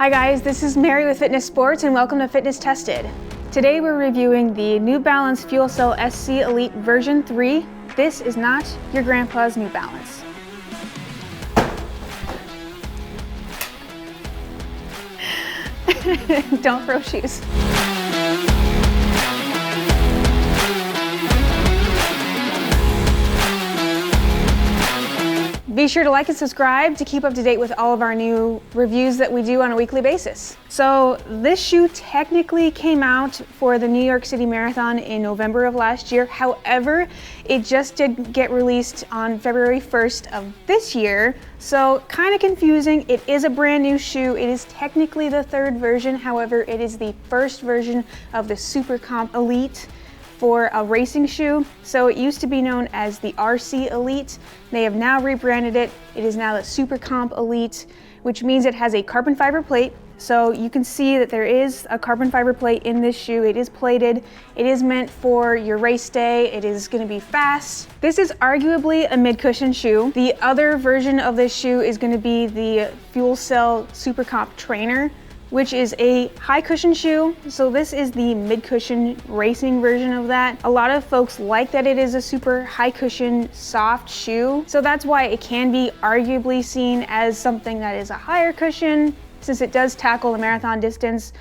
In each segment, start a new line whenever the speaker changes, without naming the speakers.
Hi guys, this is Mary with Fitness Sports and welcome to Fitness Tested. Today we're reviewing the New Balance FuelCell SC Elite version 3. This is not your grandpa's New Balance. Don't throw shoes. Be sure to like and subscribe to keep up to date with all of our new reviews that we do on a weekly basis. So this shoe technically came out for the New York City Marathon in November of last year. However, it just did get released on February 1st of this year. So kind of confusing. It is a brand new shoe. It is technically the third version. However, it is the first version of the SuperComp Elite for a racing shoe. So it used to be known as the RC Elite. They have now rebranded it. It is now the SuperComp Elite, which means it has a carbon fiber plate. So you can see that there is a carbon fiber plate in this shoe. It is plated. It is meant for your race day. It is going to be fast. This is arguably a mid-cushion shoe. The other version of this shoe is going to be the FuelCell SuperComp Trainer, which is a high cushion shoe. So this is the mid cushion racing version of that. A lot of folks like that it is a super high cushion soft shoe. So that's why it can be arguably seen as something that is a higher cushion since it does tackle the marathon distance.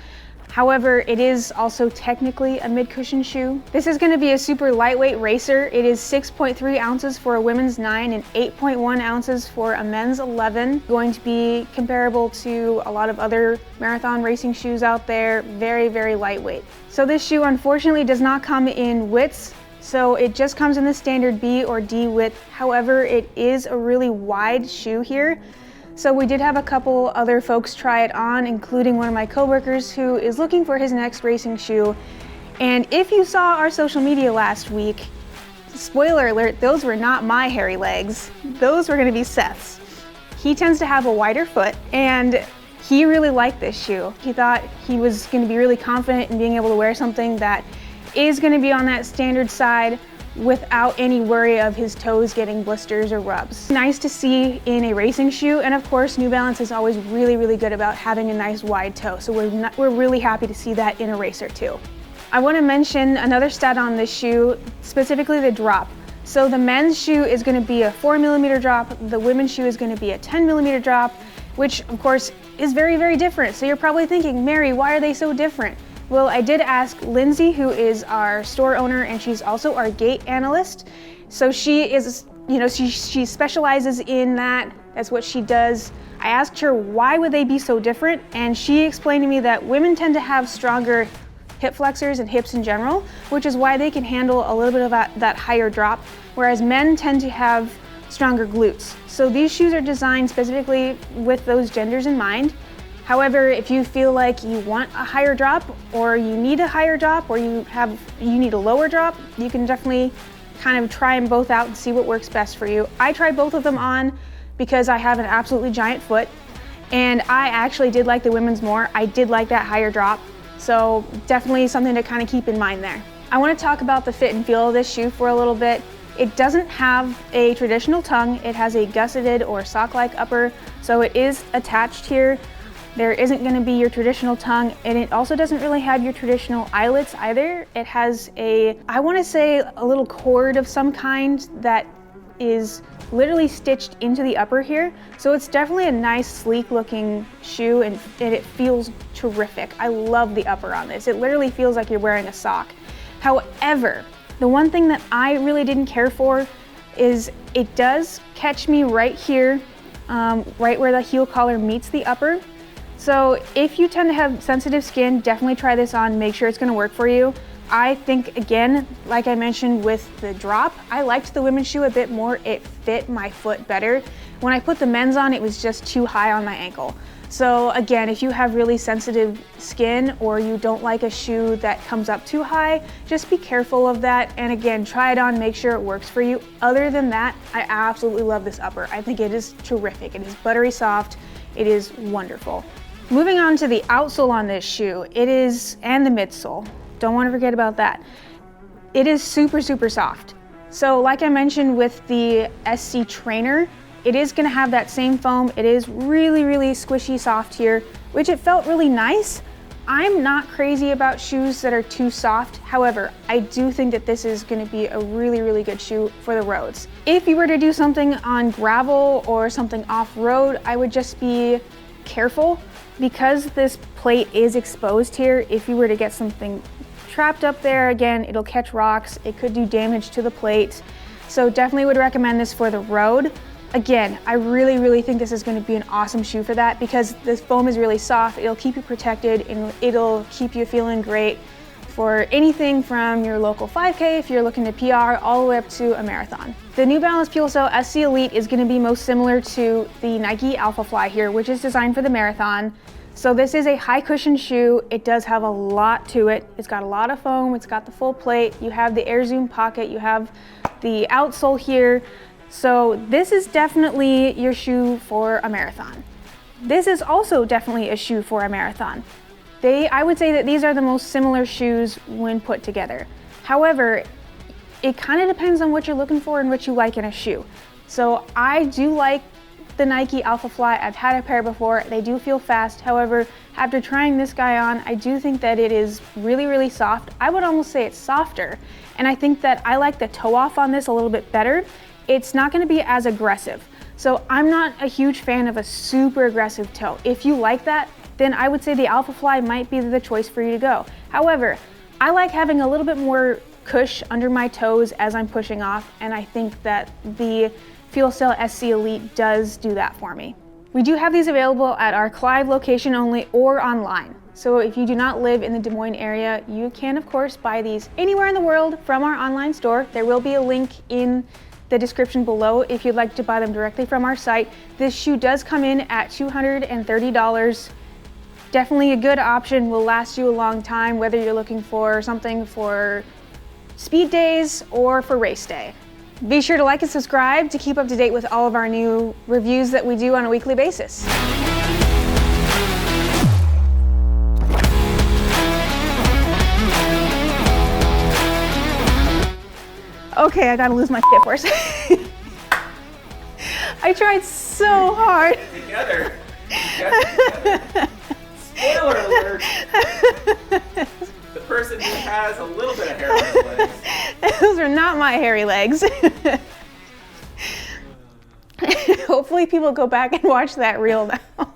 However, it is also technically a mid-cushion shoe. This is going to be a super lightweight racer. It is 6.3 ounces for a women's 9 and 8.1 ounces for a men's 11. Going to be comparable to a lot of other marathon racing shoes out there. Very, very lightweight. So this shoe unfortunately does not come in widths. So it just comes in the standard B or D width. However, it is a really wide shoe here. So we did have a couple other folks try it on, including one of my coworkers who is looking for his next racing shoe. And if you saw our social media last week, spoiler alert, those were not my hairy legs. Those were gonna be Seth's. He tends to have a wider foot and he really liked this shoe. He thought he was gonna be really confident in being able to wear something that is gonna be on that standard side without any worry of his toes getting blisters or rubs. Nice to see in a racing shoe, and of course New Balance is always really, really good about having a nice wide toe, so we're really happy to see that in a racer too. I want to mention another stat on this shoe, specifically the drop. So the men's shoe is going to be a 4mm drop, the women's shoe is going to be a 10mm drop, which of course is very, very different. So you're probably thinking, Mary, why are they so different? Well, I did ask Lindsay, who is our store owner, and she's also our gate analyst. So she is, she specializes in that. That's what she does. I asked her why would they be so different, and she explained to me that women tend to have stronger hip flexors and hips in general, which is why they can handle a little bit of that higher drop, whereas men tend to have stronger glutes. So these shoes are designed specifically with those genders in mind. However, if you feel like you want a higher drop or you need a higher drop or you need a lower drop, you can definitely kind of try them both out and see what works best for you. I tried both of them on because I have an absolutely giant foot, and I actually did like the women's more. I did like that higher drop, so definitely something to kind of keep in mind there. I want to talk about the fit and feel of this shoe for a little bit. It doesn't have a traditional tongue. It has a gusseted or sock-like upper, so it is attached here. There isn't going to be your traditional tongue, and it also doesn't really have your traditional eyelets either. It has I want to say a little cord of some kind that is literally stitched into the upper here. So it's definitely a nice, sleek looking shoe, and it feels terrific. I love the upper on this. It literally feels like you're wearing a sock. However, the one thing that I really didn't care for is it does catch me right here, right where the heel collar meets the upper. So if you tend to have sensitive skin, definitely try this on, make sure it's gonna work for you. I think, again, like I mentioned with the drop, I liked the women's shoe a bit more. It fit my foot better. When I put the men's on, it was just too high on my ankle. So again, if you have really sensitive skin or you don't like a shoe that comes up too high, just be careful of that. And again, try it on, make sure it works for you. Other than that, I absolutely love this upper. I think it is terrific. It is buttery soft. It is wonderful. Moving on to the outsole on this shoe, and the midsole. Don't want to forget about that. It is super, super soft. So like I mentioned with the SC Trainer, It is gonna have that same foam. It is really, really squishy soft here, which it felt really nice. I'm not crazy about shoes that are too soft. However, I do think that this is gonna be a really, really good shoe for the roads. If you were to do something on gravel or something off-road, I would just be careful because this plate is exposed here. If you were to get something trapped up there, again, it'll catch rocks. It could do damage to the plate. So definitely would recommend this for the road. Again, I really, really think this is going to be an awesome shoe for that because this foam is really soft. It'll keep you protected and it'll keep you feeling great for anything from your local 5K if you're looking to PR all the way up to a marathon. The New Balance FuelCell SC Elite is going to be most similar to the Nike Alpha Fly here, which is designed for the marathon. So this is a high cushion shoe. It does have a lot to it. It's got a lot of foam. It's got the full plate. You have the Air Zoom pocket. You have the outsole here. So this is definitely your shoe for a marathon. This is also definitely a shoe for a marathon. I would say that these are the most similar shoes when put together. However, it kind of depends on what you're looking for and what you like in a shoe. So I do like the Nike Alpha Fly. I've had a pair before. They do feel fast. However, after trying this guy on, I do think that it is really, really soft. I would almost say it's softer. And I think that I like the toe off on this a little bit better. It's not going to be as aggressive. So I'm not a huge fan of a super aggressive toe. If you like that, then I would say the Alpha Fly might be the choice for you to go. However, I like having a little bit more cush under my toes as I'm pushing off, and I think that the FuelCell SC Elite does do that for me. We do have these available at our Clive location only or online. So if you do not live in the Des Moines area, you can of course buy these anywhere in the world from our online store. There will be a link in the description below if you'd like to buy them directly from our site. This shoe does come in at $230. Definitely a good option, will last you a long time, whether you're looking for something for speed days or for race day. Be sure to like and subscribe to keep up to date with all of our new reviews that we do on a weekly basis. Okay, I gotta lose my shit for a second. I tried so hard.
Together. Spoiler alert. The person who has a little bit of hair on his legs.
Those are not my hairy legs. Hopefully people go back and watch that reel now.